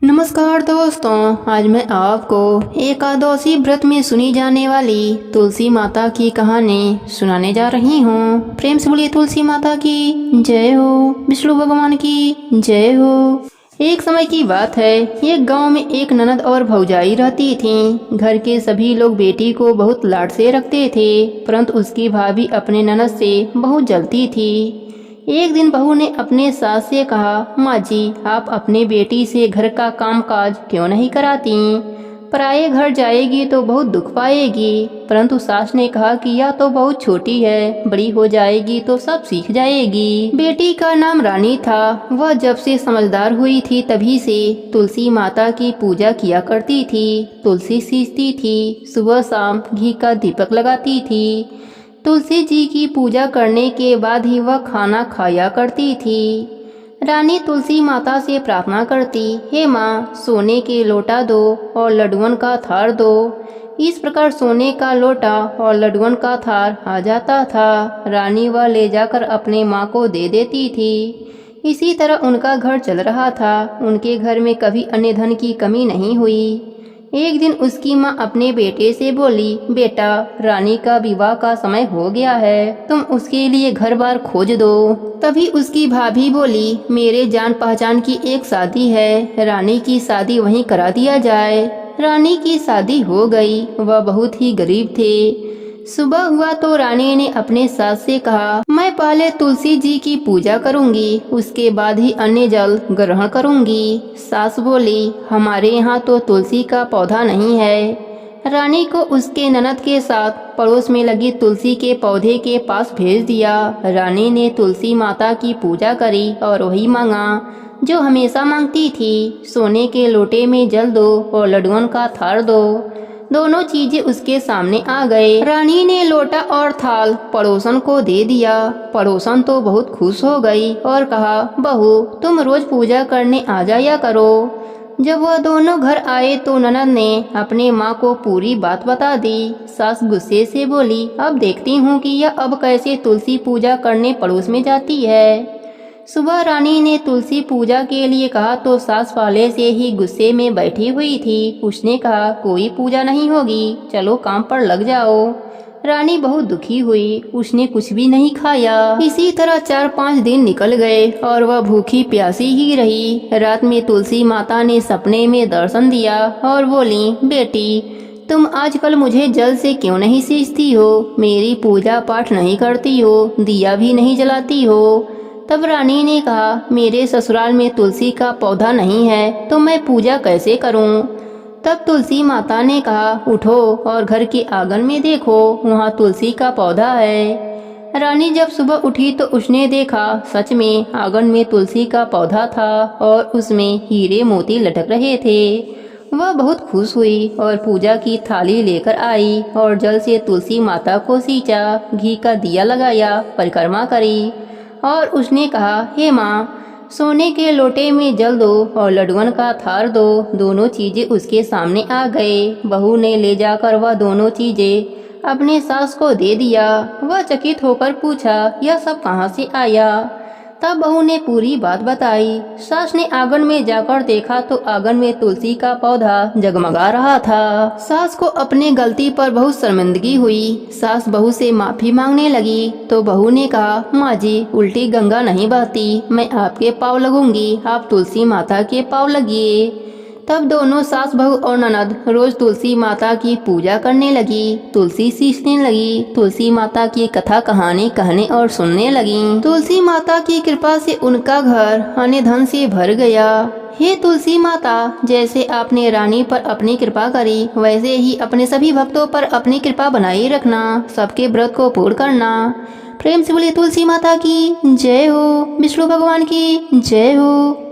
नमस्कार दोस्तों, आज मैं आपको एकादशी व्रत में सुनी जाने वाली तुलसी माता की कहानी सुनाने जा रही हूँ। प्रेम से बोलिए तुलसी माता की जय हो, विष्णु भगवान की जय हो। एक समय की बात है, एक गांव में एक ननद और भौजाई रहती थीं। घर के सभी लोग बेटी को बहुत लाड से रखते थे, परंतु उसकी भाभी अपने ननद से बहुत जलती थी। एक दिन बहू ने अपने सास से कहा, माँ जी, आप अपने बेटी से घर का काम काज क्यों नहीं कराती? पराये घर जाएगी तो बहुत दुख पाएगी। परंतु सास ने कहा कि यह तो बहुत छोटी है, बड़ी हो जाएगी तो सब सीख जाएगी। बेटी का नाम रानी था। वह जब से समझदार हुई थी तभी से तुलसी माता की पूजा किया करती थी। तुलसी सींचती थी, सुबह शाम घी का दीपक लगाती थी। तुलसी जी की पूजा करने के बाद ही वह खाना खाया करती थी। रानी तुलसी माता से प्रार्थना करती, हे माँ, सोने के लोटा दो और लड्डुअन का थार दो। इस प्रकार सोने का लोटा और लड्डुअन का थार आ जाता था। रानी वह ले जाकर अपने माँ को दे देती थी। इसी तरह उनका घर चल रहा था। उनके घर में कभी अन्य धन की कमी नहीं हुई। एक दिन उसकी माँ अपने बेटे से बोली, बेटा, रानी का विवाह का समय हो गया है, तुम उसके लिए घर बार खोज दो। तभी उसकी भाभी बोली, मेरे जान पहचान की एक शादी है, रानी की शादी वहीं करा दिया जाए। रानी की शादी हो गई। वह बहुत ही गरीब थे। सुबह हुआ तो रानी ने अपने सास से कहा, मैं पहले तुलसी जी की पूजा करूंगी, उसके बाद ही अन्य जल ग्रहण करूंगी। सास बोली, हमारे यहाँ तो तुलसी का पौधा नहीं है। रानी को उसके ननद के साथ पड़ोस में लगी तुलसी के पौधे के पास भेज दिया। रानी ने तुलसी माता की पूजा करी और वही मांगा जो हमेशा मांगती थी, सोने के लोटे में जल दो और लड्डुअन का थार दो। दोनों चीजें उसके सामने आ गए। रानी ने लोटा और थाल पड़ोसन को दे दिया। पड़ोसन तो बहुत खुश हो गई और कहा, बहू, तुम रोज पूजा करने आ जाया करो। जब वह दोनों घर आए तो ननद ने अपने माँ को पूरी बात बता दी। सास गुस्से से बोली, अब देखती हूँ कि यह अब कैसे तुलसी पूजा करने पड़ोस में जाती है। सुबह रानी ने तुलसी पूजा के लिए कहा तो सास पहले से ही गुस्से में बैठी हुई थी। उसने कहा, कोई पूजा नहीं होगी, चलो काम पर लग जाओ। रानी बहुत दुखी हुई। उसने कुछ भी नहीं खाया। इसी तरह 4-5 दिन निकल गए और वह भूखी प्यासी ही रही। रात में तुलसी माता ने सपने में दर्शन दिया और बोली, बेटी, तुम आजकल मुझे जल से क्यों नहीं सींचती हो? मेरी पूजा पाठ नहीं करती हो, दिया भी नहीं जलाती हो। तब रानी ने कहा, मेरे ससुराल में तुलसी का पौधा नहीं है तो मैं पूजा कैसे करूं? तब तुलसी माता ने कहा, उठो और घर के आंगन में देखो, वहाँ तुलसी का पौधा है। रानी जब सुबह उठी तो उसने देखा, सच में आंगन में तुलसी का पौधा था और उसमें हीरे मोती लटक रहे थे। वह बहुत खुश हुई और पूजा की थाली लेकर आई और जल से तुलसी माता को सींचा, घी का दिया लगाया, परिक्रमा करी और उसने कहा, हे माँ, सोने के लोटे में जल दो और लड्डुअन का थार दो। दोनों चीजें उसके सामने आ गए। बहू ने ले जाकर वह दोनों चीजें अपने सास को दे दिया। वह चकित होकर पूछा, यह सब कहाँ से आया? तब बहू ने पूरी बात बताई। सास ने आंगन में जाकर देखा तो आंगन में तुलसी का पौधा जगमगा रहा था। सास को अपने गलती पर बहुत शर्मिंदगी हुई। सास बहू से माफी मांगने लगी तो बहू ने कहा, माँ जी, उल्टी गंगा नहीं बहती, मैं आपके पाँव लगूंगी, आप तुलसी माता के पाँव लगिए। तब दोनों सास बहू और ननद रोज तुलसी माता की पूजा करने लगी, तुलसी सींचने लगी, तुलसी माता की कथा कहानी कहने और सुनने लगी। तुलसी माता की कृपा से उनका घर अन्य धन से भर गया। हे तुलसी माता, जैसे आपने रानी पर अपनी कृपा करी, वैसे ही अपने सभी भक्तों पर अपनी कृपा बनाए रखना, सबके व्रत को पूर्ण करना। प्रेम से बोलिए तुलसी माता की जय हो, विष्णु भगवान की जय हो।